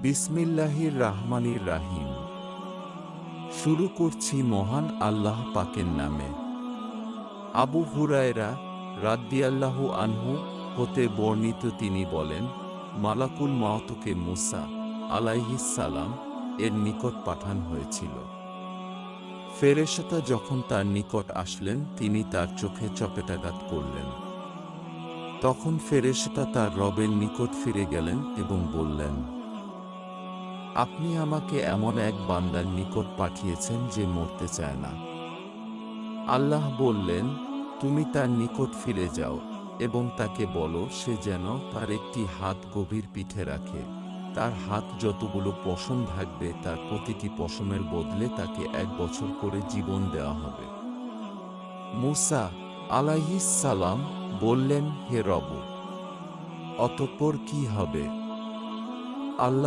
বিসমিল্লাহির রাহমানির রাহিম। শুরু করছি মহান আল্লাহ পাকের নামে। আবু হুরায়রা রাদিয়াল্লাহু আনহু হতে বর্ণিত, তিনি বলেন, মালাকুল মাউতকে মুসা আলাইহিস সালাম এর নিকট পাঠানো হয়েছিল। ফেরেশতা যখন তার নিকট আসলেন, তিনি তার চোখে চপেটাঘাত করলেন। তখন ফেরেশতা তার রবের নিকট ফিরে গেলেন এবং বললেন, আপনি আমাকে এমন এক বান্দার নিকট পাঠিয়েছেন যে মরতে চায় না। আল্লাহ বললেন, তুমি তার নিকট ফিরে যাও এবং তাকে বলো সে যেন তার একটি হাত গভীর পিঠে রাখে। তার হাত যতগুলো পশম থাকবে তার প্রতিটি পশমের বদলে তাকে ১ বছর করে জীবন দেওয়া হবে। মূসা আলাইহিস সালাম বললেন, হে রব, অতঃপর কি হবে? আল্লাহ